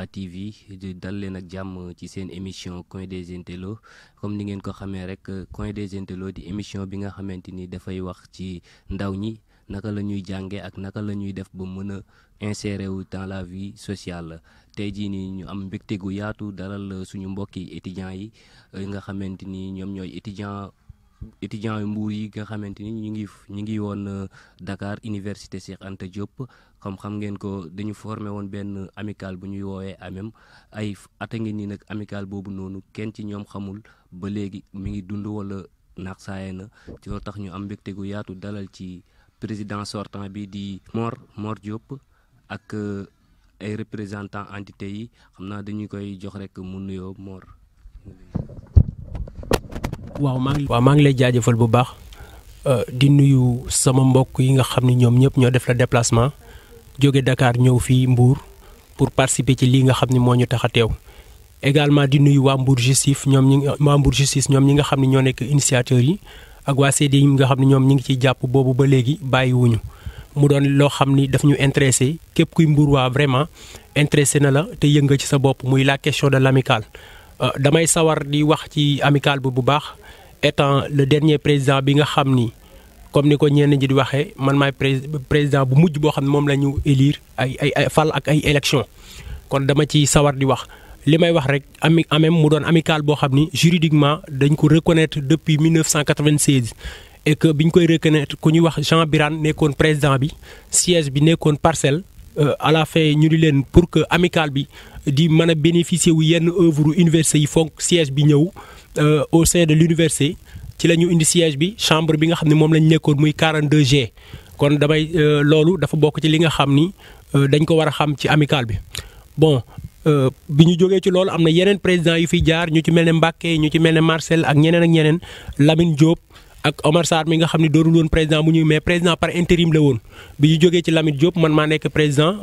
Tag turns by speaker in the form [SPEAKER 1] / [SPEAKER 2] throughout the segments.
[SPEAKER 1] A TV di dal leen ak jàmm ci seen émission Coin des Intellos comme ni ngeen ko xamee rek Coin des Intellos di émission bi nga xamante ni dafay wax ci ndaw ñi naka la ñuy jànge ak naka la ñuy def ba mën a insérer wu dans la vie sociale. tey jii nii ñu am mbégte gu yaatu dalal suñu mbokki étudiants yi nga xamante ni ñoom ñooy étudiants yu Mbour yi nga xamante ni ñu ngi woon Dakar Université Cheikh Anta Diop xam ngeen ko dañu formé woon benn amicale bu ñuy woowee AMEM ay at a ngi nii nag amicale boobu noonu kenn ci ñoom xamul ba léegi mi ngi dund wala naax saaye na ci loolu tax ñu am mbégte gu yaatu dalal ci président sortant bi di Mor Diop ak ay représentants entité yi xam naa dañu koy jox rek mu nuyoo Mor.
[SPEAKER 2] waaw maa ngi lay jaajëfal bu baax di nuyu sama mbokk yi nga xam ne ñoom ñëpp ñoo def la déplacement jóge Dakar ñëw fii Mbour pour participer ci lii nga xam ne moo ñu tax a teew également di nuyu waa Mbour Justice ñoom ñi nga xam ne ñoo nekk initiateurs yi ak waa CDI nga xam ne ñoom ñi ngi ciy jàpp boobu ba léegi bàyyiwuñu mu doon loo xam ni daf ñu intéressé képp kuy Mbour waa vraiment intéressé na la te yënga ci sa bopp muy la question de l'amicale damay sawar di wax ci amicale bi bu baax étant le dernier président bi nga xam ni comme ni ko ñenn ñi di waxee man maay président bu mujj boo xam ne moom la ñu élire ay fal ak ay élection kon dama ci sawar di wax li may wax rek AMEM mu doon amicale boo xam ni juridiquement dañ ko reconnaître depuis 1996 et que biñ koy reconnaître ku ñuy wax Jean Birane nekkoon président bi siège bi nekkoon Parcelles à la fin ñu di leen pour que amicale bi di mën a bénéficier wu yenn œuvre université yi fonk siège bi ñëw au sein de l'université ci la ñu indi siège bi chambre bi nga xam ne moom lañ nekkoon muy 42G kon damay loolu dafa bokk ci li nga xam ni dañ ko war a xam ci amicale bi bon bi ñu jógee ci loolu am na yeneen président yu fi jaar ñu ci mel ne Mbacké ñu ci mel ne Marcel ak ñeneen Lamine Diop ak Omar Sarr mi nga xam ne doonul woon président bu ñuy mais président par intérim la woon bi ñu jógee ci Lamine Diop man maa nekk président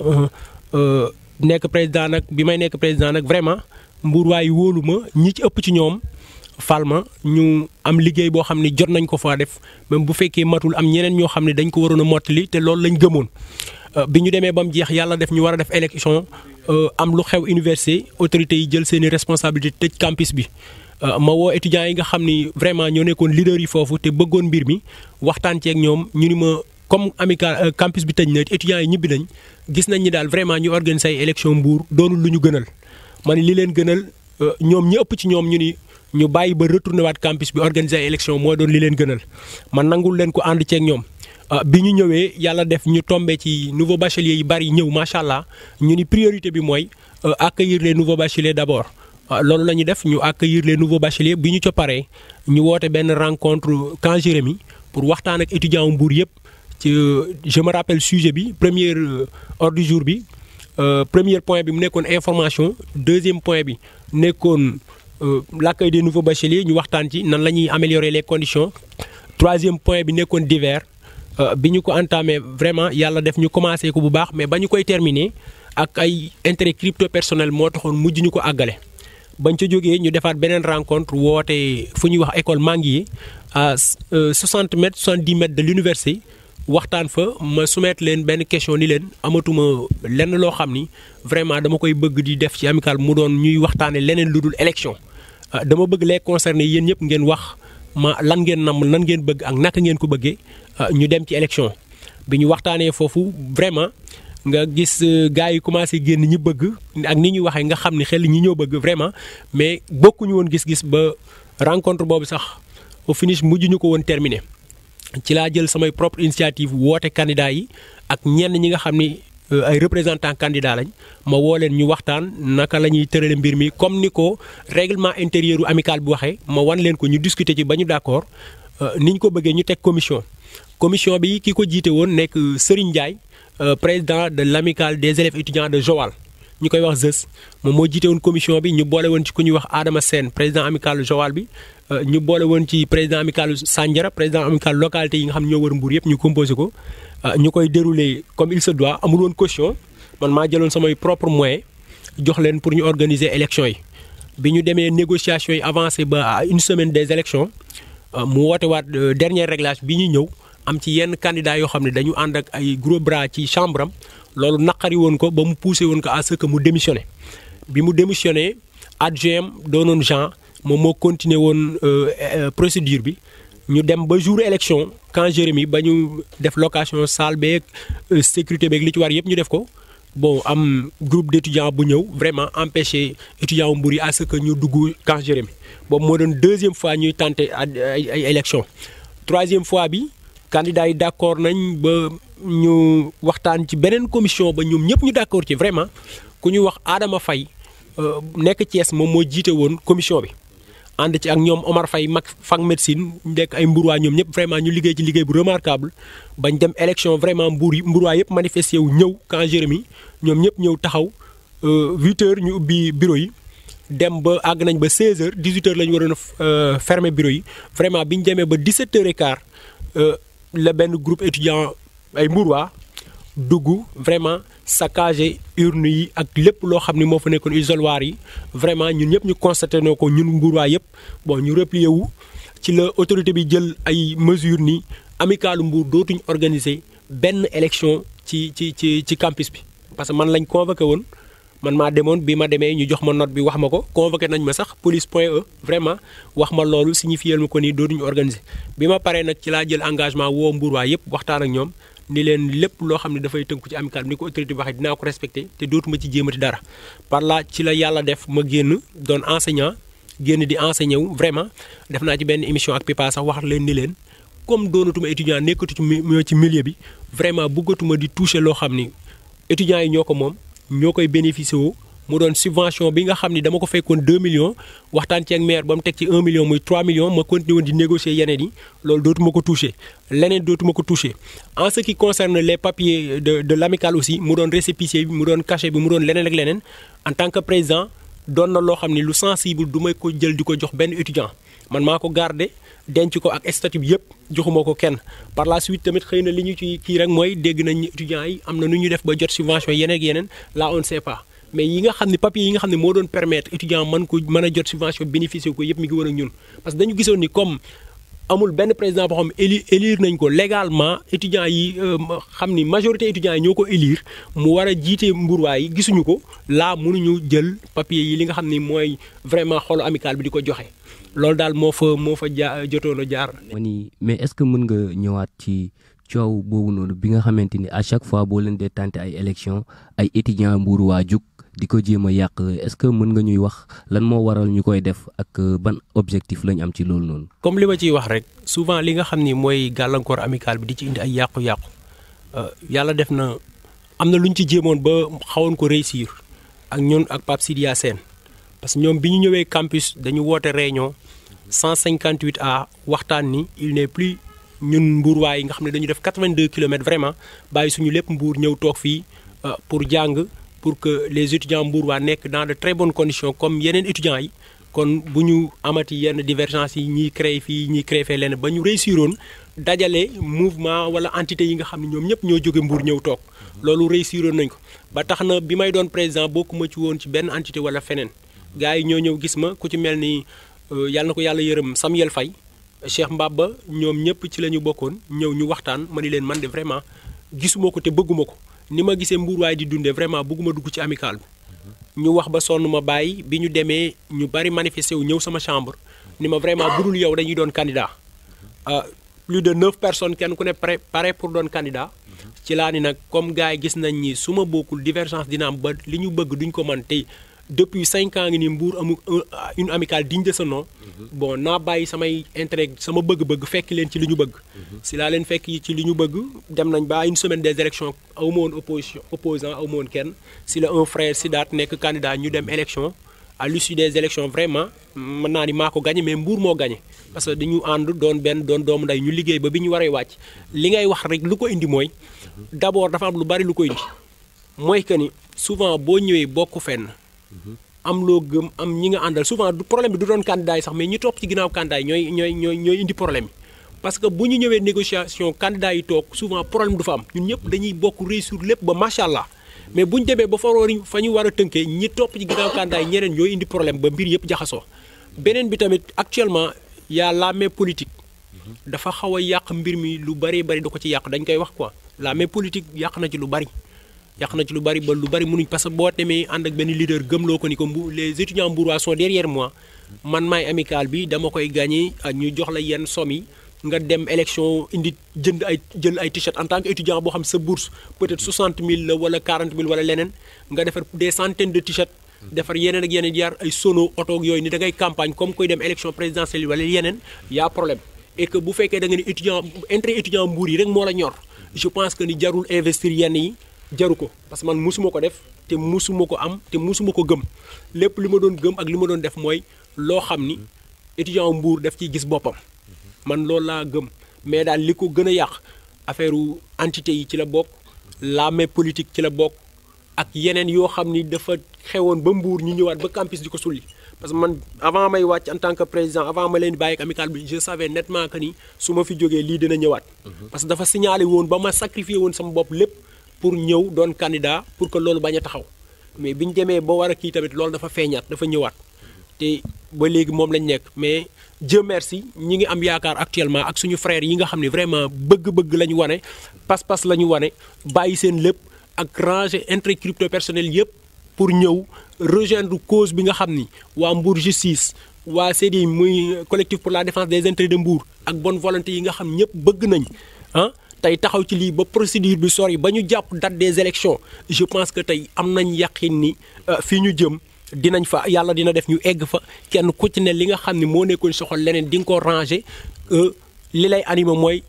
[SPEAKER 2] nag bi may nekk président nag vraiment Mbour waaye wóolu ma ñi ci ëpp ci ñoom falma ñu am liggéey boo xam ne jot nañ ko faa def même bu fekkee matul am ñeneen ñoo xam ne dañ ko waroon a mottali te loolu lañ gëmoon bi ñu demee ba mu jeex yàlla def ñu war a def élection am lu xew université autorités yi jël seeni responsabilité tëj campus bi ma woo étudiants yi nga xam ni vraiment ñoo nekkoon leader yi foofu te bëggoon mbir mi waxtaan ceeg ñoom ñu ni ma comme amicale campus bi tëj na étudiants yi ñibbi nañ gis nañ ni daal vraiment ñu organiser ay élection Mbour doonul lu ñu gënal ma ni li leen gënal ñoom ñi ëpp ci ñoom ñu ni ñu bàyyi ba retourné waat campus bi organiser ay élection moo doon li leen gënal man nangul leen ko ànd ceeg ñoom bi ñu ñëwee yàlla def ñu tombé ci nouveau bachelier yi bari ñëw macha allah ñu ni priorité bi mooy accueillir les nouveaux bacheliers d'abord loolu la ñu def ñu accueillir les nouveaux bacheliers bi ñu ca paree ñu woote benn rencontre camp Jérémy pour waxtaan ak étudiants wu Mbour yëpp ci je me rappelle sujet bi premier ordre du jour bi premier point bi mu nekkoon information deuxième point bi nekkoon l'accueil des nouveaux bacheliers ñu waxtaan ci nan la ñuy améliorer les conditions troisième point bi nekkoon divers bi ñu ko entamé vraiment yàlla def ñu commencé ko bu baax mais ba ñu koy terminer ak ay intérêt crypto personnel moo taxoon mujj ñu ko àggale bañ ca jógee ñu defaat beneen rencontre woote fu ñuy wax école Manguier à 60 mètres 70 mètres de l'université waxtaan fa ma soumettre leen benn question ni leen amatuma lenn loo xam ni vraiment dama koy bëgg di def ci amicale mu doon ñuy waxtaane leneen lu dul élection dama bëgg les concernés yéen ñëpp ngeen wax ma lan ngeen nam lan ngeen bëgg ak naka ngeen ko bëggee ñu dem ci élection bi ñu waxtaanee foofu vraiment nga gis gars yi commencé génn ñi bëgg ak ni ñuy waxee nga xam ni xel ñi ñoo bëgg vraiment mais bokkuñu woon gis-gis ba rencontre boobu sax au finish mujj ñu ko woon terminé ci laa jël samay propre initiative woote candidat yi ak ñenn ñi nga xam ni ay représentants candidats lañ ma woo leen ñu waxtaan naka la ñuy tërale mbir mi comme ni ko règlement intérieur u amicale bi waxee ma wan leen ko ñu discuter ci ba ñu d'accord ni ñu ko bëggee ñu teg commission bi ki ko jiite woon nekk Serigne Ndiaye président de l'amicale des élèves étudiants de Joal ñu koy wax ZES moom moo jiite woon commission bi ñu boole woon ci ku ñuy wax Adama Sène président amicale Joal bi ñu boole woon ci président amicale Sandiara président amicale localité yi nga xam ne ñoo wër Mbour yëpp ñu composé ko ñu koy dérouler comme il se doit amul woon caution man maa jëloon samay propre moyen jox leen pour ñu organiser élection yi bi ñu demee négociations yi avancé ba à une semaine des élections mu woote waat dernier réglage bi ñuy ñëw am ci yenn candidats yoo xam ne dañu ànd ak ay gros bras ci chambre am loolu naqari woon ko ba mu poussé woon ko à ce que mu démissionné bi mu démissionné adjoint doonoon Jean moom moo continué woon procédure bi ñu dem ba jour élection quand Jérémy ba ñu def location salle beeg sécurité beeg li ci war yëpp ñu def ko bon am groupe d'étudiants bu ñëw vraiment empêcher étudiants Mbour yi à ce que ñu dugg camp Jérémy boobu moo doon deuxième fois ñuy tenter ay élection troisième fois bi candidats yi d'accord nañ ba ñu waxtaan ci beneen commission ba ñoom ñëpp ñu d'accord ci vraiment ku ñuy wax Adama Faye nekk Thiès moom moo jiite woon commission bi ànd ci ak ñoom Omar Faye mag fang médecine nekk ay mburuwaa ñoom ñëpp vraiment ñu liggéey ci liggéey bu remarquable bañ dem élection vraiment mburuwaa yëpp manifesté wu ñëw camp Jérémy ñoom ñëpp ñëw taxaw 8h ñu ubbi bureau yi dem ba àgg nañ ba 16h 18h la ñu waroon a fermer bureau yi vraiment bi ñu demee ba 17h15 la benn groupe étudiant ay mburuwaa dugg vraiment saccagé urne yi ak lépp loo xam ni moo fa nekkoon isoloir yi vraiment ñun ñëpp ñu constaté noo ko ñun mburuwaa yëpp bon ñu replié wu ci la autorité bi jël ay mesures ni amicalu Mbour dootuñ organiser benn élection ci campus bi parce que man lañ convoqué woon man maa demoon bi ma demee ñu jox ma note bi wax ma ko convoqué nañ ma sax police.e vraiment wax ma loolu signifié ma ko nii dootuñu organiser bi ma paree nag ci laa jël engagement woo mburuwaa yëpp waxtaan ak ñoom ni leen lépp loo xam ne dafay tënku ci amical bi ni ko autorité bi waxee dinaa ko respecté te dootuma ci jéemati dara par là ci la yàlla def ma génn doon enseignant génn di enseigné wu vraiment def naa ci benn émission ak Pipa sax wax leen ni leen comme doonatuma étudiant nekkatu ci milieu bi vraiment bëggatuma di toucher loo xam ni étudiants yi ñoo ko moom ñoo koy bénéficié woo mu doon subvention bi nga xam ni dama ko fekkoon 2 millions waxtaan ci ak maire ba mu teg ci 1 million muy 3 millions ma continué woon di négocier yeneen yi loolu dootuma ko touché leneen dootuma ko touché en ce qui concerne les papiers de l'amicale aussi mu doon récépissé bi mu doon cachet bi mu doon leneen ak leneen en tant que président doon na loo xam ni lu sensible du may ko jël di ko jox benn étudiant man maa ko garder denc ko ak statut bi yëpp joxuma ko kenn par la suite tamit xëy na li ñu ci kii rek mooy dégg nañ étudiants yi am na nu ñu def ba jot subvention yeneen ak yeneen là on ne sait pas mais yi nga xam ne papier yi nga xam ne moo doon permettre étudiant mën a jot subvention bénéficier ko yëpp mi ngi woon ak ñun parce que dañu gisoon ni comme amul benn président boo xam élire nañ ko légalement étudiants yi xam ni majorité étudiants yi ñoo ko élire mu war a jiite mburuwaay yi gisuñu ko là mënuñu jël papier yi li nga xam ni mooy vraiment xolu amical bi di ko joxe loolu daal moo fa jotoon a jaar.
[SPEAKER 1] mais est-ce que mën nga ñëwaat ci coow boobu noonu bi nga xamante ni à chaque fois boo leen dee tenter ay élections ay étudiants mburuwaa jug di ko jéem a yàq est-ce que mën nga ñuy wax lan moo waral ñu koy def ak ban objectif lañ am ci loolu noonu.
[SPEAKER 2] comme li ma ciy wax rek souvent li nga xam ni mooy gàllankoor amical bi di ci indi ay yàqu-yàqu yàlla def na am na lu ñu ci jéemoon ba xawoon ko réussir ak ñun ak Pape Sidia Sène parce que ñoom bi ñu ñëwee campus dañu woote réunion 158A waxtaan ni il n'est plus ñun mbuurwaay yi nga xam ne dañu def 82 kilomètres vraiment bàyyi suñu lépp mbuur ñëw toog fii pour jàng. pour que les étudiants mbuurwaa nekk dans de très bonnes conditions comme yeneen étudiants yi kon bu ñu amati yenn divergence yi ñiy créé fii ñiy créé fee lenn ba ñu réussiroon dajale mouvement wala entité yi nga xam ne ñoom ñëpp ñoo jóge mbuur ñëw toog loolu réussiroon nañ ko ba tax na bi may doon président bokkuma ci woon ci benn entité wala feneen gars yi ñoo ñëw gis ma ku ci mel ni yàlla na ko yàlla yërëm Samuel Faye Cheikh Mbaba ñoom ñëpp ci la ñu bokkoon ñëw ñu waxtaan ma ni leen man de vraiment gisuma ko te bëgguma ko ni ma gisee mbuurwaay di dundee vraiment bëgguma dugg ci amical bi ñu wax ba sonn ma bàyyi bi ñu demee ñu bari manifesté wu ñëw sama chambre ni ma vraiment budul yow dañuy doon candidat plus de 9 personnes kenn ku ne pare pour doon candidat ci laa ni nag comme gars yi gis nañ ni su ma bokkul divergence dina am ba li ñu bëgg duñ ko mën tey depuis 5 ans ngi ni Mbour amul une amicale digne de ce nom bon naa bàyyi samay intérêt sama bëgg-bëgg fekk leen ci li ñu bëgg si laa leen fekk ci li ñu bëgg dem nañ ba une semaine des élections aw ma woon opposant aw ma woon kenn si la un frère Sidaat nekk candidat ñu dem élection à l'issue des élections vraiment mën naa ni maa ko gagné mais Mbour moo gagné parce que dañu ànd doon doomu nday ñu liggéey ba bi ñu waree wàcc li ngay wax rek lu ko indi mooy d'abord dafa am lu bari lu ko indi mooy que ni souvent boo ñëwee bokk fenn am loo gëm am ñi nga àndal souvent du problème bi du doon candidat yi sax mais ñi topp ci ginnaaw candidat yi ñooy indi problème yi parce que bu ñu ñëwee négociation candidat yi toog souvent problème du fa am ñun ñëpp dañuy bokk réussir lépp ba macha allah mais bu ñu demee ba fa ñu war a tënkee ñi topp ci ginnaaw candidat yi ñeneen ñooy indi problème ba mbir yëpp jaxasoo beneen bi tamit actuellement y a la main politique dafa xaw a yàq mbir mi lu bari da ko ci yàq dañ koy wax quoi la main politique yàq na ci lu bari yàq na ci lu bari ba lu bari mënuñ parce que boo demee ànd ak benn leader gëmloo ko ni ko les étudiants mbourois sont derrière moi man maay amical bi dama koy gagné ñu jox la yenn somme yi nga dem élection indi jël ay t-shirt en tant que étudiant boo xam sa bourse peut-être 60 000 la wala 40 000 wala leneen nga defar des centaines de t-shirt defar yeneen ak yeneen yaar ay sono oto yooyu ni da ngay campagne comme koy dem élection présidentielle wala yeneen y a problème et que bu fekkee da nga ni étudiant intérêt étudiant Mbour yi rek moo la ñor je pense que ni jarul investir yenn yi jaru ko parce que man musuma ko def te musuma ko am te musuma ko gëm lépp li ma doon gëm ak li ma doon def mooy loo xam ni étudiant Mbour daf ciy gis boppam man loolu laa gëm mais daal li ko gën a yàq affaire entité yi ci la bokk la main politique ci la bokk ak yeneen yoo xam ni dafa xewoon ba Mbour ñu ñëwaat ba campus di ko sulli parce que man avant may wàcc en tant que président avant ma leen di bàyyi ak amical bi je savais nettement que ni su ma fi jógee lii dina ñëwaat. parce que dafa signalé woon ba ma sacrifié woon sama bopp lépp pour ñëw doon candidat pour que loolu bañ a taxaw mais bi ñu demee ba war a kii tamit loolu dafa feeñaat dafa ñëwaat te ba léegi moom lañ nekk mais Dieu merci ñi ngi am yaakaar actuellement ak suñu frères yi nga xam ne vraiment bëgg-bëgg la ñu wane pas-pas la ñu wane bàyyi seen lépp ak ranger intérêt crypto personnel yëpp pour ñëw rejoindre cause bi nga xam ni waa Mbour justice waa CDI muy collectif pour la défense des intérêts de Mbour ak bonne volonté yi nga xam ñëpp bëgg nañ ah tey taxaw ci lii ba procédure bi sori ba ñu jàpp date des élections je pense que tey am nañ yaqin ni fii ñu jëm dinañ fa yàlla dina def ñu egg fa kenn ku ci ne li nga xam ne moo nekkoon sa xol leneen di nga ko ranger li lay animé mooy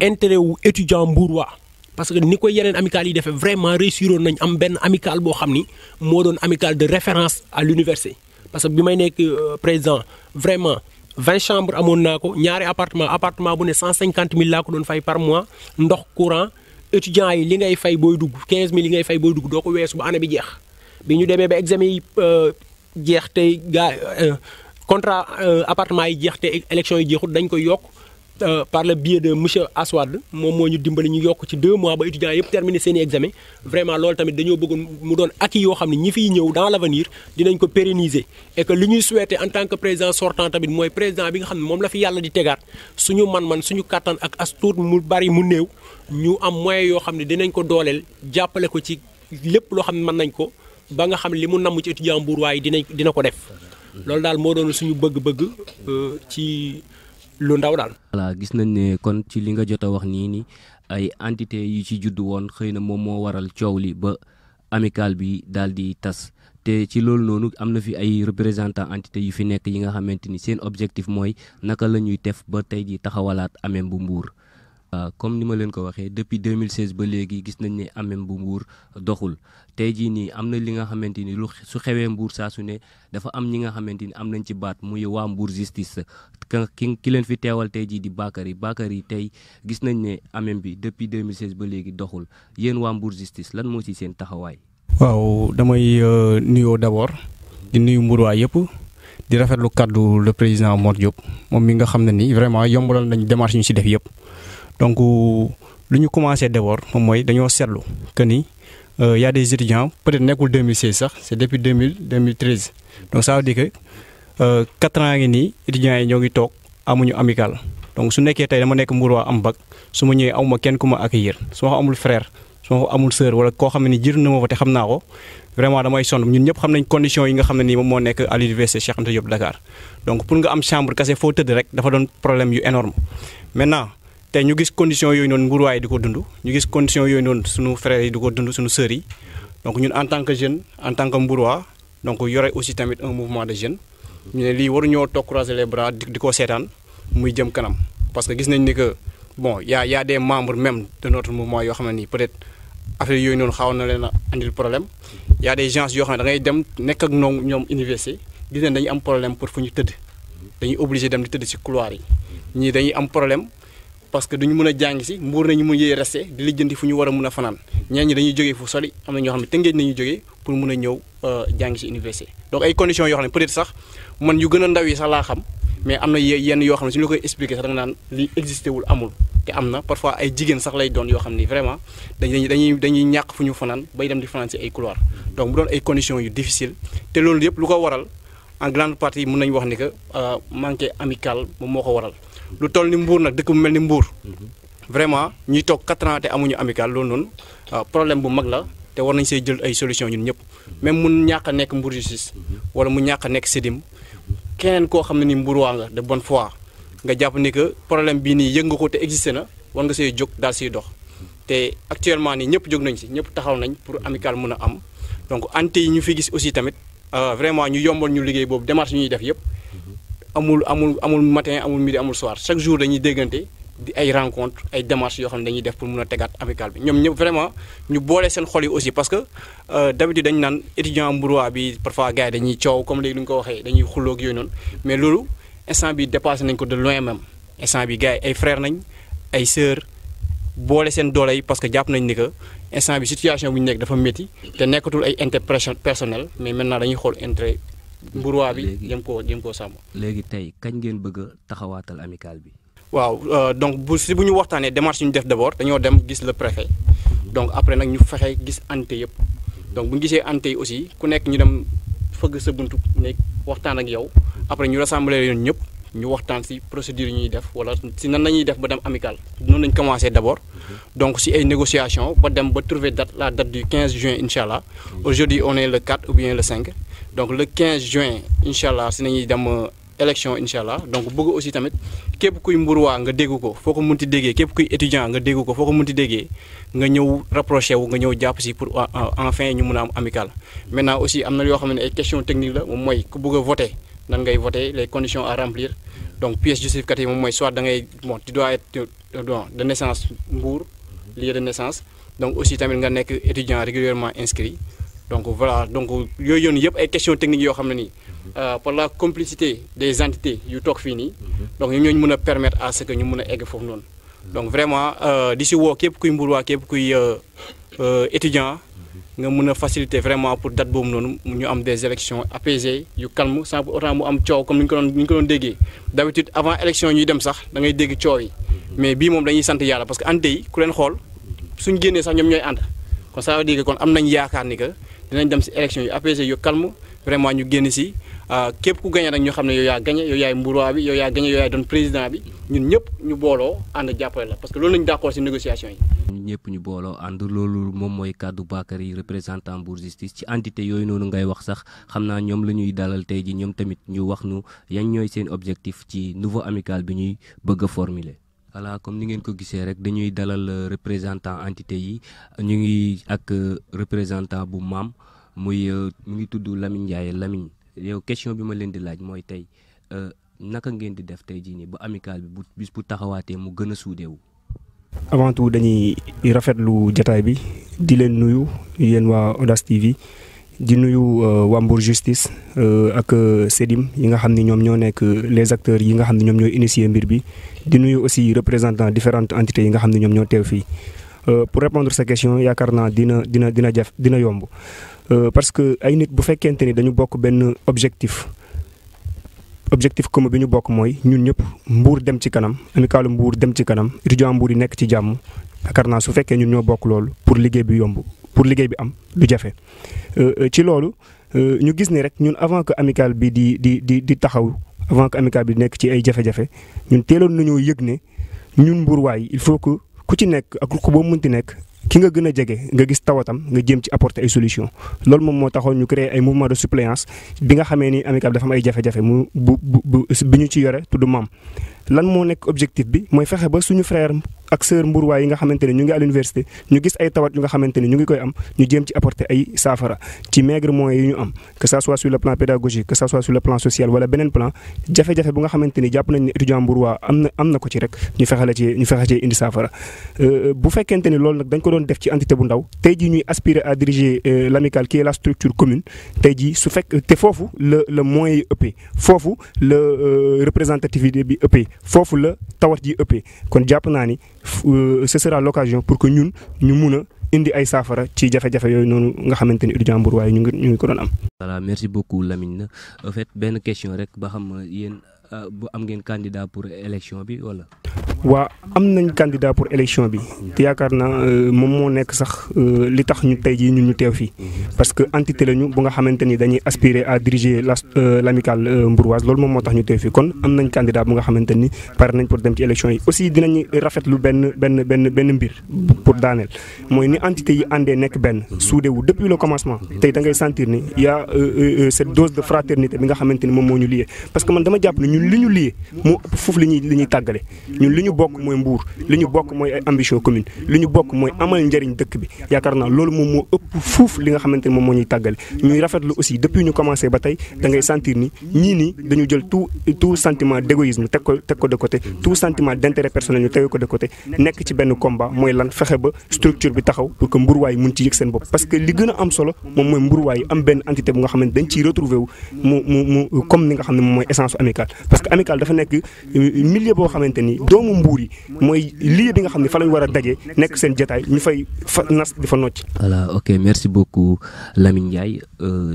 [SPEAKER 2] intérêt wu étudiant mbourois parce que ni ko yeneen amical yi defee vraiment réussiroon nañ am benn amical boo xam ni moo doon amical de référence à l'université parce que bi may nekk président vraiment 20 chambres amoon naa ko ñaari appartement bu ne 150 000 laa ko doon fay par mois ndox courant étudiants yi li ngay fay booy dugg 15 000 li ngay fay booy dugg doo ko weesu ba année bi jeex bi ñu demee ba examen yi jeex te contrat appartement yi jeex te élection yi jeexut dañ ko yokk par le biais de monsieur Aswad moom moo ñu dimbali ñu yokk ci 2 mois ba étudiants yëpp terminer seen i examen vraiment loolu tamit dañoo bëggoon mu doon acquis yoo xam ne ñi fiy ñëw dans l'avenir dinañ ko pérenniser et que li ñuy souhaiter en tant que président sortant tamit mooy président bi nga xam ne moom la fi yàlla di tegaat suñu man-man suñu kattan ak as tuut mu bari mu néew ñu am moyen yoo xam ne dinañ ko dooleel jàppale ko ci lépp loo xam ne mën nañ ko ba nga xam ne li mu namm ci étudiant mbourois yi dina ko def loolu daal moo doon suñu bëgg-bëgg ci lu ndaw daal.
[SPEAKER 1] voilà gis nañ ne kon ci li nga jot a wax nii ni ay entité yu ci judd woon xëy na moom moo waral coow li ba amical bi daal di tas te ci loolu noonu am na fi ay représentants entité yu fi nekk yi nga xamante ni seen objectif mooy naka la ñuy def ba tey ji taxawalaat AMEM bu Mbour. comme ni ma leen ko waxee depuis 2016 ba léegi gis nañ ne AMEM bu Mbour doxul tey jii nii am na li nga xamante ni lu su xewee Mbour saa su ne dafa am ñi nga xamante ni am nañ ci baat muy waa Mbour justice ki leen fi teewal tey jii di Bakary tey gis nañ ne AMEM bi depuis 2016 ba léegi doxul yéen waa Mbour justice lan moo ci seen taxawaay.
[SPEAKER 3] waaw damay nuyoo d'abord di nuyu Mbourois yëpp di rafetlu kaddu le président Mor Diop moom mi nga xam ne ni vraiment yombalal nañ démarche ñu ci def yëpp. donc lu ñu commencé d'abord moom mooy dañoo seetlu que ni y a des étudiants peut-être nekkul 2016 sax c'est depuis 2013 donc ça veut dire que 4 ans ngi nii étudiants yi ñoo ngi toog amuñu amical donc su nekkee tey dama nekk Mbourois am bac su ma ñëwee amuma kenn ku ma accueillir su ma amul frère su ma amul sœur wala koo xam ne ni jiitu na ma fa te xam naa ko vraiment damay sonn ñun ñëpp xam nañ conditions yi nga xam ne nii moom moo nekk à l'université Cheikh Anta Diop Dakar donc pour nga am chambre kese foo tëdd rek dafa doon problème yu énorme maintenant te ñu gis conditions yooyu noonu Mbourois yi di ko dund ñu gis conditions yooyu noonu suñu frères yi di ko dund suñu sœurs yi donc ñun en tant que jeune en tant que Mbourois donc yore aussi tamit un mouvement de jeunes ñu ne lii waruñoo toog croiser les bras di ko seetaan muy jëm kanam parce que gis nañ ni que bon y a des membres même de notre mouvement yoo xam ne nii peut-être affaire yooyu noonu xawoon na leen a andil problème y a des gens yoo xam ne da ngay dem nekk ak ñoom université gis nañ dañuy am problème pour fu ñu tëdd dañuy obligé dem di tëdd ci couloir yi ñii dañuy am problème parce que duñu mën a jàng si Mbour nañu mën yee resté di lijjanti fu ñu war a mën a fanaan ñeen ñi dañuy jógee fu soli am na ñoo xam ne Tëngéej nañu jógee pour mën a ñëw jàng si université donc ay conditions yoo xam ne peut-être sax man yu gën a ndaw yi sax laa xam mais am na yenn yoo xam ne suñu la koy expliquer sax da nga naan li existé wul amul te am na parfois ay jigéen sax lay doon yoo xam ni vraiment dañuy ñàkk fu ñu fanaan bay dem di fanaan si ay couloir donc mu doon ay conditions yu difficile te loolu yëpp lu ko waral en grande partie mën nañu wax ni que manqué amical moom moo ko waral lu toll ni Mbour nag dëkk bu mel ni Mbour vraiment ñuy toog 4 ans te amuñu amical loolu noonu problème bu mag la te war nañ see jël ay solution ñun ñëpp même mun ñàkk a nekk Mbour Justice wala mu ñàkk a nekk Sedim keneen koo xam ne ni mburuwaa nga de bonne foi nga jàpp ni que problème bii nii yëg nga ko te existé na war nga see jóg daal siy dox te actuellement nii ñëpp jóg nañ si ñëpp taxaw nañ pour amical mën a am donc ante yi ñu fi gis aussi tamit vraiment ñu yombal ñu liggéey boobu démarche yi ñuy def yëpp amul matin amul midi amul soir chaque jour dañuy déggante di ay rencontre ay démarches yoo xam ne dañuy def pour mun a tegaat amical bi ñoom ñëpp vraiment ñu boole seen xol yi aussi parce que d'habitude dañu naan étudiant mburuwaa bi parfois gars yi dañuy coow comme léegi lu ñu ko waxee dañuy xulloo ak yooyu noonu mais loolu instant bi dépassé nañ ko de loin même instant bi gars yi ay frères nañ ay sœurs boole seen doole yi parce que jàpp nañ ni que instant bi situation bu ñu nekk dafa métti te nekkatul ay intérêt personnel mais maintenant dañuy xool intérêt mburuwaa bi jëm koo sàmm.
[SPEAKER 1] léegi tey kañ ngeen bëgg a taxawaatal amical bi.
[SPEAKER 3] waaw donc bu ñu waxtaanee démarche yi ñu def d'abord dañoo dem gis le préfet donc après nag ñu fexe gis ante yëpp donc bu ñu gisee ante yi aussi ku nekk ñu dem fëgg sa buntu nekk waxtaan ak yow après ñu rassembler yoon ñëpp ñu waxtaan si procédure yi ñuy def wala si nan nañuy def ba dem amical noonu lañ commencé d'abord donc si ay négociations ba dem ba trouver la date du 15 juin incha allah aujourd'hui on est le 4 ou bien le 5 donc le 15 juin incha allah si nañuy dem élection incha allah donc bëgg aussi tamit képp kuy mburuwaa nga dégg ko foo ko munti déggee képp kuy étudiant nga dégg ko foo ko munti déggee nga ñëw rapproché wu nga ñëw jàpp si pour enfin ñu mun a am amical maintenant aussi am na yoo xam ne ay questions techniques la moom mooy ku bëgg a voter nan ngay voter les conditions à remplir donc pièce justificative moom mooy soit da ngay bon tu dois être de naissance Mbour lieu de naissance donc aussi tamit nga nekk étudiant régulièrement inscrit donc voilà donc yooyu yoon yëpp ay questions techniques yoo xam ne nii par la complicité des entités yu toog fii nii donc ñooñu mën a permettre à ce que ñu mën a egg foofu noonu donc vraiment di si woo képp kuy mburuwaa képp kuy étudiant nga mën a faciliter vraiment pour date boobu noonu ñu am des élections apaisées yu calme sans pour autant mu am coow comme ni ñu ko doon déggee d'habitude avant élection ñuy dem sax da ngay dégg coow yi mais bii moom dañuy sant yàlla parce que ante yi ku leen xool suñ génnee sax ñoom ñooy ànd kon ça veut dire que kon am nañ yaakaar ni que dinañ dem si élection yu apaisées yu calme vraiment ñu génn si képp ku gagné nag ñu xam ne yow yaa gagné yow yaay mburuwaa bi yow yaa gagné yow yaay doon président bi ñun ñëpp ñu booloo ànd jàppale la parce que loolu lañu d'accord ci négociation yi.
[SPEAKER 1] ñun ñëpp ñu booloo ànd loolu moom mooy kàddu Bakary représentant Mbour Justice ci entité yooyu noonu ngay wax sax xam naa ñoom la ñuy dalal tey ji ñoom tamit ñu wax nu yan ñooy seen objectif ci nouveau amical bi ñuy bëgg a formuler. voilà comme ni ngeen ko gisee rek dañuy dalal représentant entité yi ñu ngi ak représentant bu maam muy mu ngi tudd Lamine Ndiaye Lamine. yow question bi ma leen di laaj mooy tey naka ngeen di def tey jii nii ba amical bi bu bis bu taxawaatee mu gën a suudeewu.
[SPEAKER 4] avant tout dañuy rafetlu jataay bi di leen nuyu yéen waa Audace TV di nuyu waa Mbour Justice ak Sedim yi nga xam ni ñoom ñoo nekk les acteurs yi nga xam ne ñoom ñoo initier mbir bi di nuyu aussi représentant différentes entités yi nga xam ne ñoom ñoo teew fii pour répondre sa question yaakaar naa dina yomb. Parce que ay nit bu fekkente ni dañu bokk benn objectif commun bi ñu bokk mooy ñun ñëpp Mbour dem ci kanam amicalu Mbour dem ci kanam étudiant Mbour yi nekk ci jàmm yaakaar naa su fekkee ñun ñoo bokk loolu pour liggéey bi yomb pour liggéey bi am du jafe. ci loolu ñu gis ni rek ñun avant que amical bi di taxaw avant que amical bi nekk ci ay jafe-jafe ñun teeloon nañoo yëg ne ñun Mbourwaay il faut que ku ci nekk ak ku boo mënti nekk. ki nga gën a jege nga gis tawatam nga jéem ci apporter ay solution loolu moom moo taxoon ñu créer ay mouvement de suppléance bi nga xamee ni amical dafa am ay jafe-jafe bi ñu ci yore tudd maam lan moo nekk objectif bi mooy fexe ba suñu frère ak sœur mbuurwaay yi nga xamante ne ñu ngi à l'université ñu gis ay tawat yu nga xamante ne ñu ngi koy am ñu jéem ci apporter ay saafara ci maigre moyens yi ñu am que ça soit sur le plan pédagogique que ça soit sur le plan social wala beneen plan jafe-jafe bu nga xamante ni jàpp nañ ne étudiant mbuurwaa am na ko ci rek ñu fexe ci indi saafara bu fekkente ni loolu nag dañ ko doon def ci entité bu ndaw tey jii ñuy aspirer à diriger l'amicale qui est la structure commune tey jii su fekk te foofu la moyens yi ëppee foofu la représentativité bi ëppee foofu la tawat yi ëppee kon jàpp naa ni ce sera l'occasion pour que ñun ñu mun a indi ay saafara ci jafe-jafe yooyu noonu nga xamante ni étudiant Mbour waaye ñu ngi ko doon am.
[SPEAKER 1] voilà merci beaucoup Lamine en fait benn question rek ba xam yéen bu am ngeen candidat pour élection bi wala.
[SPEAKER 4] waa am nañ candidat pour élection bi te yaakaar naa moom moo nekk sax li tax ñu tey jii ñun ñu teew fii parce que entité lañu bu nga xamante ni dañuy aspirer à diriger l'amicale mbouroise loolu moom moo tax ñu teew fii kon am nañ candidat bu nga xamante ni pare nañ pour dem ci élection yi aussi dinañu rafetlu benn mbir pour daaneel mooy ni entité yi àndee nekk benn soudé wu depuis le commencement tey da ngay sentir ni y a cette dose de fraternité bi nga xamante ni moom moo ñu lié parce que man dama jàpp ne ñun li ñu lié moo ëpp foofu li ñuy tàggale ñun li ñu bokk mooy Mbour li ñu bokk mooy ay ambition commune li ñu bokk mooy amal njëriñ dëkk bi yaakaar naa loolu moom moo ëpp fuuf li nga xamante ni moom moo ñuy tàggale ñuy rafetlu aussi depuis ñu commencé ba tey da ngay sentir ni ñii nii dañu jël tout sentiment d'égoïsme teg ko de côté tout sentiment d'intérêt personnel ñu teg ko de côté nekk ci benn combat mooy lan fexe ba structure bi taxaw pour que mburuwaay mun ci yëg seen bopp parce que li gën a am solo moom mooy mburuwaay am benn entité bu nga xamante dañ ciy retrouver wu mu comme ni nga xam ne moom mooy essence amicale parce que amicale dafa nekk milieu boo xamante ni doomu Mbour yi mooy lieu bi nga xam ne fa lañ war a daje nekk seen jotaay ñu fay nas di fa nocc.
[SPEAKER 1] voilà ok merci beaucoup Lamine Ndiaye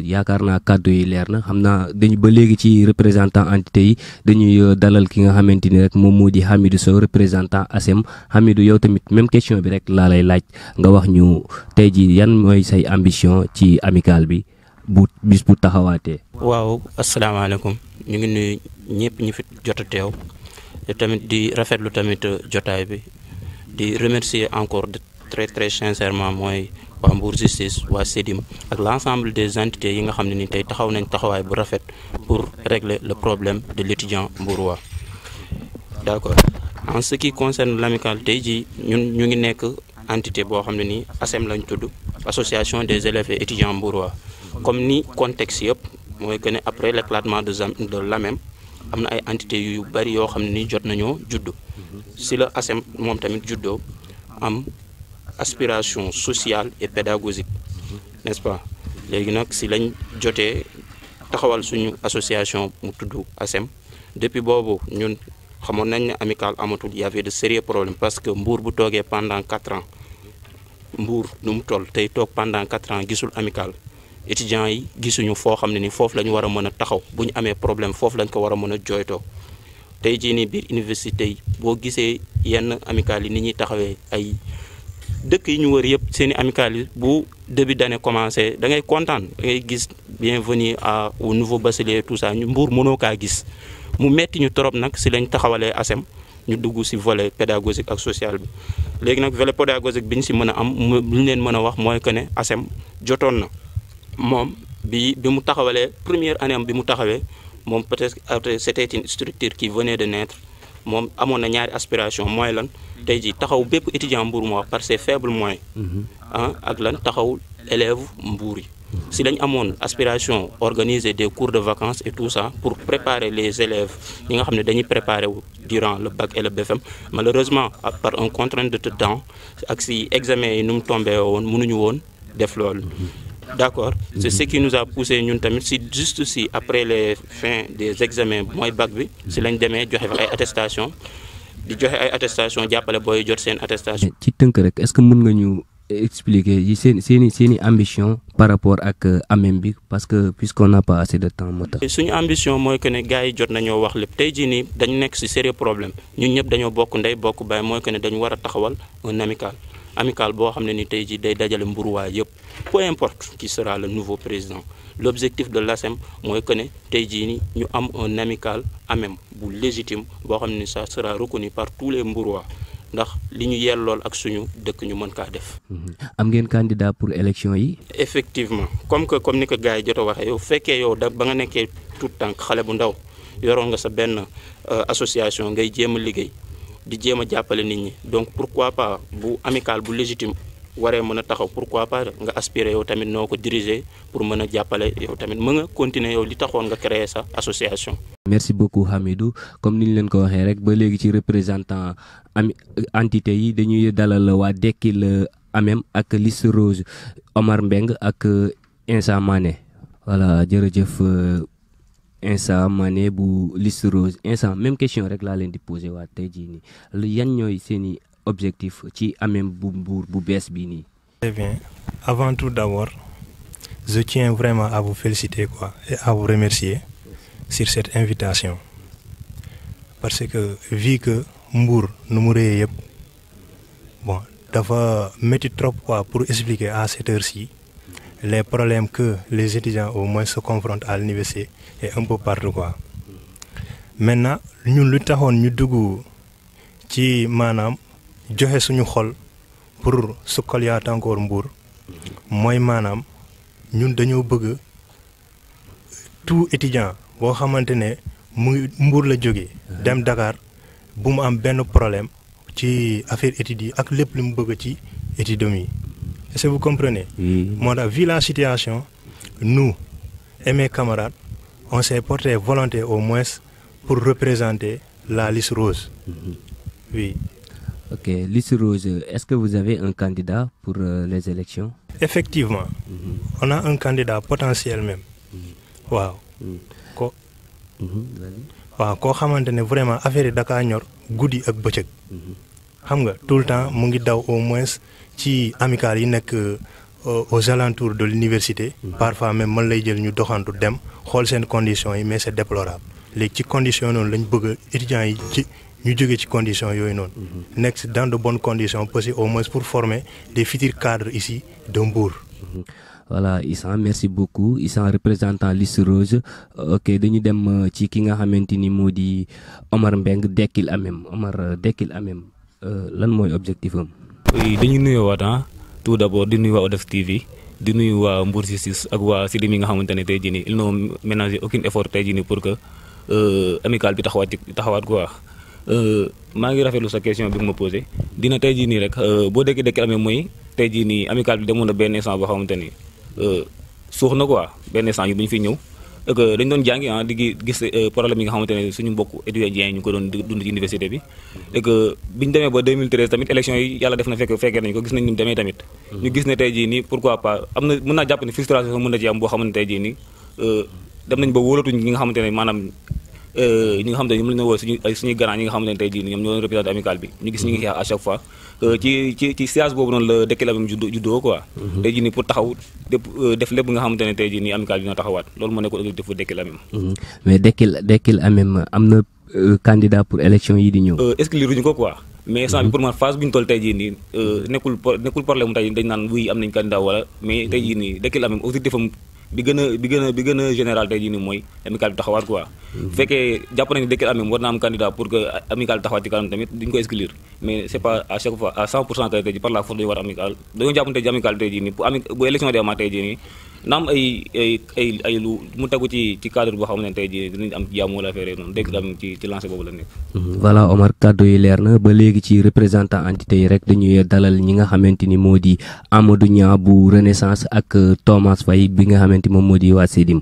[SPEAKER 1] yaakaar naa kàddu yi leer na xam naa dañu ba léegi ci représentant entité yi dañuy dalal ki nga xamante ni rek moom moo di Hamidou Sow représentant ASEM Hamidou yow tamit même question bi rek laa lay laaj nga wax ñu tey jii yan mooy say ambition ci amicale bi bu bis bu taxawaatee.
[SPEAKER 5] waaw asalaamaaleykum ñu ngi nuyu ñëpp ñi fi jot a teew te tamit di rafetlu tamit jotaay bi di remercier encore de très sincèrement mooy waa Mbour Justice waa SEDIM ak l'ensemble des entités yi nga xam ne ni tey taxaw nañ taxawaay bu rafet pour régler le problème de l'étudiant mbourois. D'accord. En ce qui concerne l'amicale tey jii ñu ngi nekk entité boo xam ne nii ASEM lañ tudd association des élèves et étudiants mbourois comme ni contexte yëpp mooy que ne après l'éclatement de l'AMEM am na ay entités yu bari yoo xam ne nii jot nañoo juddu si la ASEM moom tamit juddoo am aspiration sociale et pédagogique n'est-ce pas léegi nag si lañ jotee taxawal suñu association mu tudd ASEM depuis boobu ñun xamoon nañ ne amicale amatul y avait de sérieux problèmes parce que Mbour bu toogee pendant 4 ans Mbour nu mu toll tey toog pendant 4 ans gisul amicale étudiants yi gisuñu foo xam ne ni foofu la ñu war a mën a taxaw bu ñu amee problème foofu lañ ko war a mën a jooytoo tey jii nii biir université yi boo gisee yenn amicale yi ni ñuy taxawee ay dëkk yi ñu wër yëpp seen i amicale yi bu début d'année commencé da ngay kontaan da ngay gis bienvenue au nouveau bachelier tout ça ñu Mbour mënoo kaa gis mu metti ñu trop nag si lañ taxawalee ASEM ñu dugg si volet pédagogique ak social bi léegi nag volet pédagogique bi ñu si mën a am lu ñu leen mën a wax mooy que ne ASEM jotoon na moom bi mu taxawalee première année am bi mu taxawee moom peut-être c'était une structure qui venait de naître moom amoon na ñaari aspiration mooy lan tey jii taxaw bépp étudiant Mbour moo par ses faibles moyens ak lan taxaw élèves Mbour yi si lañ amoon aspiration organiser des cours de vacances et tout ça pour préparer les élèves ñi nga xam ne dañuy préparer wu durant le bac et le BFM malheureusement par un contrainte de temps ak si examen yi nu mu tombé woon mënuñu woon def loolu. D'accord, c'est ce qui nous a poussé ñun tamit si juste si après les fins des examens mooy bac bi si lañ demee joxe fa ay attestation di joxe ay attestation jàppale booy jot seen attestation.
[SPEAKER 1] ci tënk rek est-ce que mën nga ñu expliquer yi seeni ambition par rapport ak AMEM bi parce que puisqu'on n'a pas assez de temps moo tax.
[SPEAKER 5] suñu ambition mooy que ne gars yi jot nañoo wax lépp tey jii nii dañu nekk si sérieux problème ñun ñëpp dañoo bokk ndey bokk baay mooy que ne dañu war a taxawal un amicale boo xam ne ni tey jii day dajale mburuwaay yëpp peu importe qui sera le nouveau président l'objectif de l'ASEM mooy que ne tey jii ni ñu am un amical AMEM bu légitime boo xam ne ça sera reconnu par tous les mburuwaay ndax li ñu yellool ak suñu dëkk ñu mën kaa def.
[SPEAKER 1] am ngeen candidat pour élection yi.
[SPEAKER 5] effectivement comme ni ko gars yi jot a waxee yow fekkee yow da ba nga nekkee tout tànk xale bu ndaw yoroon nga sa benn association ngay jéem a liggéey di jéem a jàppale nit ñi donc pourquoi pas bu amical bu légitime waree mën a taxaw pourquoi pas nga aspirer yow tamit noo ko diriger pour mën a jàppale yow tamit mën nga continuer yow li taxoon nga créer sa association.
[SPEAKER 1] merci beaucoup Hamidou comme ni ñu leen ko waxee rek ba léegi ci représentant entité yi dañuy dalal waa Dekkil AMEM ak liste rose Omar Mbeng ak Insa Mané voilà jërëjëf Insa Mané bu liste rose Insa même question rek laa leen di poser waa tey jii nii yan ñooy seeni objectif ci AMEM bu Mbour bu bees bii nii.
[SPEAKER 6] Très bien. Avant tout d'abord, je tiens vraiment à vous féliciter et à vous remercier sur cette invitation. Parce que vu que Mbour nu mu réyee yëpp bon dafa métti trop quoi pour expliquer à cette heure-ci les problèmes que les étudiants au moins se confrontent à l'université et un peu partout quoi. Maintenant ñun lu taxoon ñu dugg ci maanaam joxe suñu xol pour sukkaliyaat encore Mbour mooy maanaam ñun dañoo bëgg tout étudiant boo xamante ne mu Mbour la jógee dem Dakar bu mu am benn problème ci affaire études yi ak lépp lu mu bëgg ci études yi est-ce que vous comprenez. moo tax vu la situation nous et mes camarades on s'est porté volonté au moins pour représenter la liste rose. Oui.
[SPEAKER 1] Ok, liste rose, est-ce que vous avez un candidat pour les élections?
[SPEAKER 6] Effectivement, on a un candidat potentiel même. Waaw. Waaw koo xamante ne vraiment affaire yi Dakar ñor guddi ak bëccëg. Xam nga tout le temps mu ngi daw au moins ci amicale yi nekk aux alentours de l'université. Parfois même man lay jël ñu doxantu dem xool seen conditions yi mais c'est déplorable. Léegi ci conditions noonu lañ bëgg étudiants yi ci ñu jógee ci conditions yooyu noonu. Nekk dans de bonnes conditions possibles au moins pour former des futurs cadres ici de Mbour.
[SPEAKER 1] Voilà Issa, merci beaucoup Issa représentant liste rose. Ok, dañu dem ci ki nga xamante ni moo di Omar Mbeng Dekkil Amem. Omar Dekkil Amem lan mooy objectif am.
[SPEAKER 7] Oui, dañu nuyoo waat tout d'abord di nuyu waa Odas TV di nuyu waa Mbour Justice ak waa Sidim yi nga xamante ne tey jii nii ils n'ont ménagé aucun effort tey jii nii pour que amical bi taxawaat quoi. Maa ngi rafetlu sa question bi nga ma posé dina tey jii nii rek boo déggee Dekkil Amem mooy tey jii nii amical bi demoon na benn instant boo xamante ni suux na quoi benn instant yu bu ñu fi ñëw et que dañ doon jàngi di gis problème yi nga xamante ne suñu mbokk étudiants yi ñu ko doon dund ci université bi et que biñu demee ba 2013 tamit élection yi yàlla def na fekkee nañu ko gis nañ ni mu demee tamit ñu gis ne tey jii nii pourquoi pas am na mën naa jàpp ne frustration mën na ci am boo xamante ne tey jii nii dem nañ ba wóolatuñ ñi nga xamante ne maanaam ñi nga xamante ne ñoom la ñu woo suñuy garant ñi nga xamante ne tey jii nii ñoom ñoo représenté amical bi ñu gis ñu ngi xeex à chaque fois ci siège boobu noonu la Dekkil Amem juddoo quoi. tey jii nii pour taxaw def lépp nga xamante ne tey jii nii amical bi dina taxawaat loolu moo nekkoon objectif bu Dekkil Amem.
[SPEAKER 1] Mais Dekkil Amem am na candidat pour élection yi di ñëw.
[SPEAKER 7] exclure ñu ko quoi. mais instant bi pour man phase bi ñu toll tey jii nii nekkul problème mu tey dañ naan wuy am nañ candidat wala mais tey jii nii Dekkil Amem objectif am bi gën a général tey jii nii mooy amical bi taxawaat quoi. bu fekkee jàpp nañu Dekkil Amem war na am candidat pour que amical bi taxawaat ci kanam tamit duñ ko exclure mais c'est pas à chaque fois à 100% tey jii par la force dañu war amical dañoo jàpp ne tey jii amical tey jii nii bu élection di amaat tey jii nii na am ay lu mu tegu ci cadre boo xam ne tey jii dinañ am jàmm wala affaire noonu Dekkil Amem ci lancé boobu la nekk.
[SPEAKER 1] Voilà Omar kaddu yi leer na ba léegi ci représentant entité yi rek dañuy dalal ñi nga xamante ni moo di Amadou Niang bu Renaissance ak Thomas Faye bi nga xamante moom moo di waa Sidim.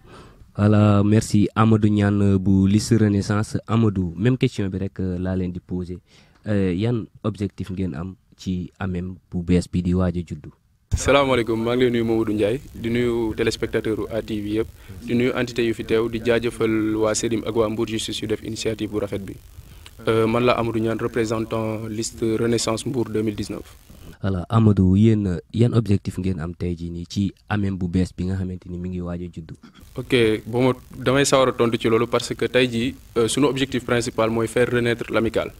[SPEAKER 1] Voilà merci Amadou Niang bu liste Renaissance. Amadou même question bi rek laa leen di poser yan objectif ngeen am ci Amem bu bees bi di waaj a juddu.
[SPEAKER 8] salaamaaleykum maa ngi lay nuyu Mamadou Ndiaye di nuyu téléspectateur u ATV yëpp di nuyu entité yu fi teew di jaajëfal waa Sidim ak waa Mbour Justice yu def initiative bu rafet bi man la Amadou Niang représentant liste Renaissance Mbour 2019.
[SPEAKER 1] voilà Amadou yéen yan objectif ngeen am tey jii nii ci Amem bu bees bi nga xamante ni mi ngi waaj a juddu.
[SPEAKER 8] ok bon damay sawar a tontu ci loolu parce que tey jii sunu objectif principal mooy faire renaître l'amicale.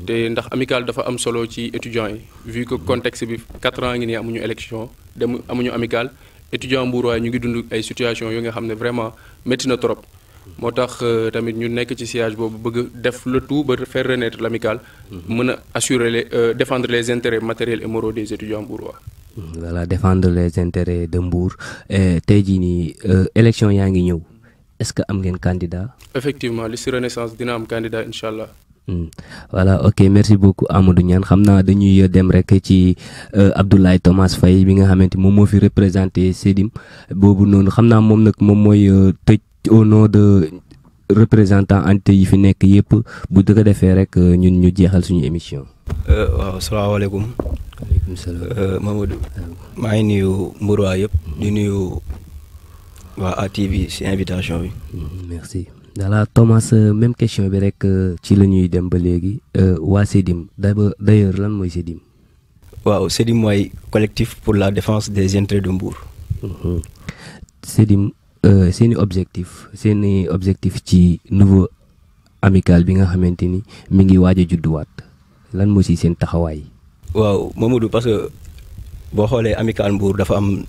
[SPEAKER 8] te ndax amical dafa am solo ci étudiants yi vu que contexte bi 4 ans ngi nii amuñu élection amuñu amical étudiant Mbour waaye ñu ngi dund ay situation yu nga xam ne vraiment métti na trop moo tax tamit ñu nekk ci siège boobu bëgg def le tout ba faire renaître l'amical mën a assurer défendre les intérêts matériels et moraux des étudiants mbourois.
[SPEAKER 1] Voilà défendre les intérêts de Mbour tey jii nii élection yaa ngi ñëw est-ce que am ngeen candidat.
[SPEAKER 8] effectivement liste Renaissance dina am candidat incha allah.
[SPEAKER 1] Voilà ok merci beaucoup Amadou Niang xam naa dañuy dem rek ci Abdoulaye Thomas Faye bi nga xamante moom moo fi représenté Sidim boobu noonu xam naa moom nag moom mooy tëj au nom de représentant entité yi fi nekk yëpp bu dëgg defee rek ñun ñu jeexal suñu émission.
[SPEAKER 9] waaw salaamaaleykum.
[SPEAKER 1] waaleykum salaam
[SPEAKER 9] Mamadou. maa ngi nuyu Mbour waa yëpp di nuyu waa ATV ci invitation bi.
[SPEAKER 1] merci. voilà Thomas même question bi rek ci la ñuy dem ba léegi waa Sidim d'ailleurs lan mooy Sidim.
[SPEAKER 9] waaw Sidim mooy collectif pour la défense des intérêts de Mbour.
[SPEAKER 1] Sidim seeni objectif ci nouveau amical bi nga xamante ni mi ngi waaj a judduwaat. lan moo si seen taxawaay.
[SPEAKER 9] waaw Mamadou parce que boo xoolee Amical Mbour dafa am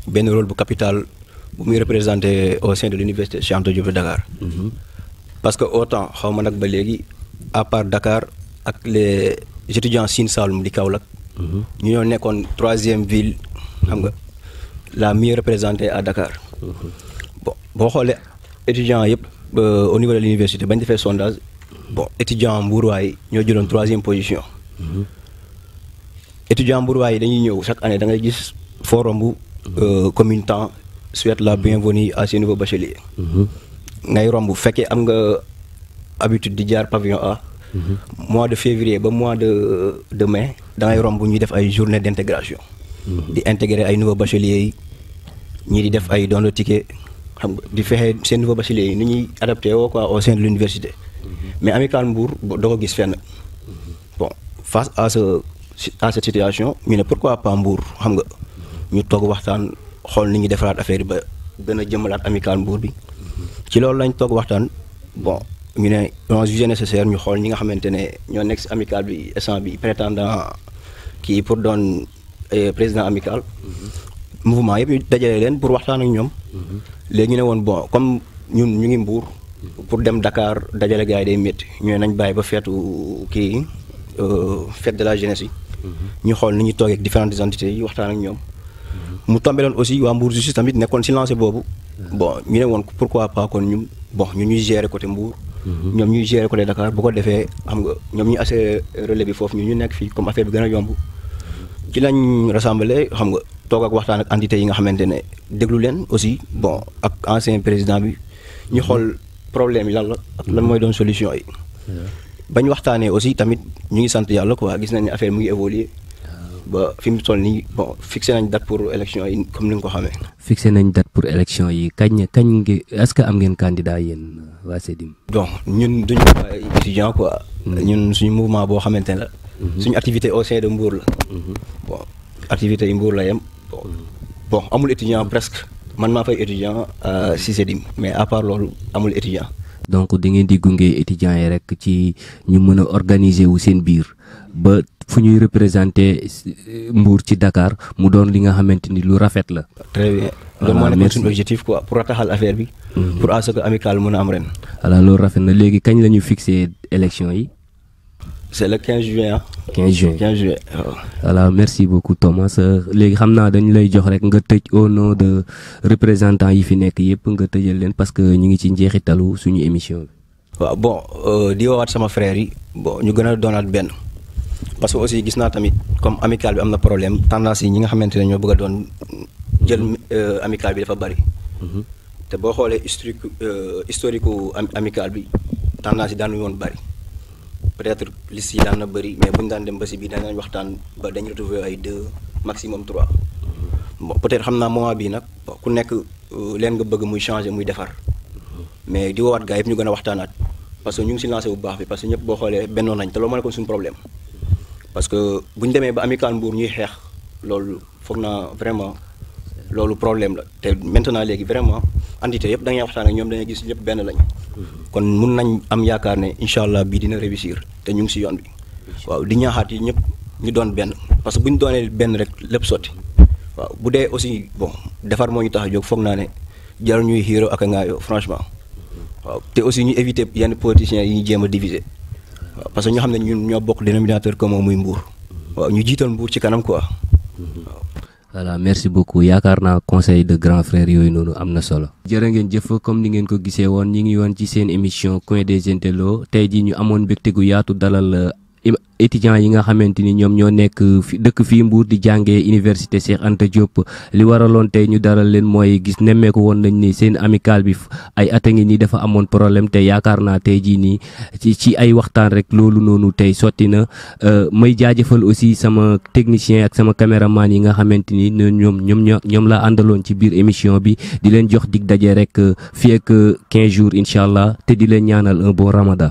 [SPEAKER 9] benn rôle bu capital bu muy représenté au sein de l'université Cheikh Anta Diop de Dakar. parce que autant xaw ma nag ba léegi à part Dakar ak les étudiants Sine Saloum di Kaolack. ñu ñoo nekkoon 3e ville xam nga la mieux représentée à Dakar. bon boo xoolee étudiants yëpp au niveau de l'université bañ defee sondage bon étudiants mbuurwaay yi ñoo jëloon 3e position. étudiants mbuurwaay yi dañuy ñëw chaque année da ngay gis forum bu commune temps souhaite la bienvenue à ces nouveaux bacheliers. ngay romb bu fekkee am nga habitude di jaar pavillon A. mois de février ba mois de mai da ngay romb ñuy def ay journée d'intégration. di intégrer ay nouveaux bacheliers yi ñii di def ay don de ticket xam nga di fexe seen nouveaux bacheliers yi ni ñuy adapté woo quoi au sein de l'université. mais Amical Mbour doo ko gis fenn. bon face à cette situation ñu ne pourquoi pas Mbour xam nga ñu toog waxtaan xool ni ñuy defaraat affaire yi ba gën a jëmalaat Amical Mbour bi. ci loolu lañ toog waxtaan bon ñu ne on jugé nécessaire ñu xool ñi nga xamante ne ñoo nekk si Amical bi instant bi prétendant kii pour doon président Amical. mouvement yëpp ñu dajale leen pour waxtaan ak ñoom. léegi ñu ne woon bon comme ñun ñu ngi Mbour. pour dem Dakar dajale gars yi day métti ñu ne nañ bàyyi ba feetu kii fête de la jeunesse yi. ñu xool ni ñuy toogee ak différentes entités yi waxtaan ak ñoom. mu tombé loon aussi waa Mbour Justice tamit nekkoon si lancé boobu. bon ñu ne woon pourquoi pas kon ñu ñuy gérer côté Mbour. ñoom ñuy gérer côté Dakar bu ko defee xam nga ñoom ñuy assurer relais bi foofu ñu nekk fii comme affaire bi gën a yomb. ci lañ rassemblé xam nga toog ak waxtaan ak entités yi nga xamante ne déglu leen aussi bon ak ancien président bi ñu xool problème yi lan la ak lan mooy doon solution yi. bañ waxtaanee aussi tamit ñu ngi sant yàlla quoi gis nañ ne affaire mu ngi évoluer ba fi mu toll nii bon fixé nañ date pour élection yi comme ni nga ko xamee.
[SPEAKER 1] fixé nañ date pour élection yi kañ ngi est-ce que am ngeen candidat yéen waa SEDIM.
[SPEAKER 9] donc ñun duñu ay étudiants quoi. ñun suñu mouvement boo xamante ne la. suñu activité au sein de Mbour la. bon activité yi Mbour la yem. bon amul étudiant presque man maa fay étudiant si SEDIM mais à part loolu amul étudiant.
[SPEAKER 1] donc da ngeen di gunge étudiants yi rek ci ñu mën a organiser wu seen biir ba fu ñuy représenter Mbour ci Dakar mu doon li nga xamante ni lu rafet la.
[SPEAKER 9] très bien loolu moo nekkoon suñu objectif quoi pour rataxal affaire bi. pour à ce que Amical mën a am ren.
[SPEAKER 1] voilà loolu rafet na léegi kañ la ñu fixé élection yi.
[SPEAKER 9] c'est le 15 juin.
[SPEAKER 1] 15 juin
[SPEAKER 9] 15 juin waaw.
[SPEAKER 1] voilà merci beaucoup Thomas léegi xam naa dañu lay jox rek nga tëj au nom de représentants yi fi nekk yëpp nga tëjal leen parce que ñu ngi ci njeexitalu suñu émission bi.
[SPEAKER 9] waaw bon di woowaat sama frère yi bon ñu gën a doonaat benn parce que aussi gis naa tamit comme Amical bi am na problème tendance yi ñi nga xamante ne ñoo bëgg a doon jël Amical bi dafa bari. te boo xoolee historique Amical bi tendance yi daanu woon bari. peut-être liste yi daan na bëri mais bu ñu daan dem ba si biir danañ waxtaan ba dañ retrouver ay 2 maximum 3 bon peut-être xam naa moment bii nag ku nekk leen nga bëgg muy changer muy defar mais di woowaat gars yëpp ñu gën a waxtaanaat parce que ñu ngi si lancé bu baax bi parce que ñëpp boo xoolee bennoo nañ te loolu moo nekkoon suñu problème parce que bu ñu demee ba Amical Mbour ñuy xeex loolu foog naa vraiment loolu problème la te maintenant léegi vraiment entité yëpp da ngay waxtaan ak ñoom dañuy gis ñëpp benn lañ kon mun nañ am yaakaar ne incha allah bii dina réussir te ñu ngi si yoon bi waaw di ñaaxaat yi ñëpp ñu doon benn parce que bu ñu doonee benn rek lépp sotti waaw bu dee aussi bon defar moo ñu tax a jóg foog naa ne jarul ñuy xiiroo ak a ngaayoo franchement waaw te aussi ñu éviter yenn politiciens yi ñu jéem a diviser waaw parce que ñu xam ne ñun ñoo bokk dénominateur commun muy Mbour waaw ñu jiital Mbour ci kanam quoi waaw.
[SPEAKER 1] voilà merci beaucoup yaakaar naa conseil de grand frère yooyu noonu am na solo. jërë ngeen jëf comme ni ngeen ko gisee woon ñi ngi woon ci seen émission coin des intellos tey jii ñu amoon mbégte gu yaatu dalal étudiants yi nga xamante ni ñoom ñoo nekk dëkk fii Mbour di jàngee université Cheikh Anta Diop li waraloon tey ñu dalal leen mooy gis nemmeeku woon nañ ni seen Amical bi ay at a ngi nii dafa amoon problème te yaakaar naa tey jii nii ci ay waxtaan rek loolu noonu tey sotti na may jaajëfal aussi sama technicien ak sama caméraman yi nga xamante ni ñoom laa àndaloon ci biir émission bi di leen jox dig daje rek fii ak 15 jours incha allah te di leen ñaanal un bon Ramadan.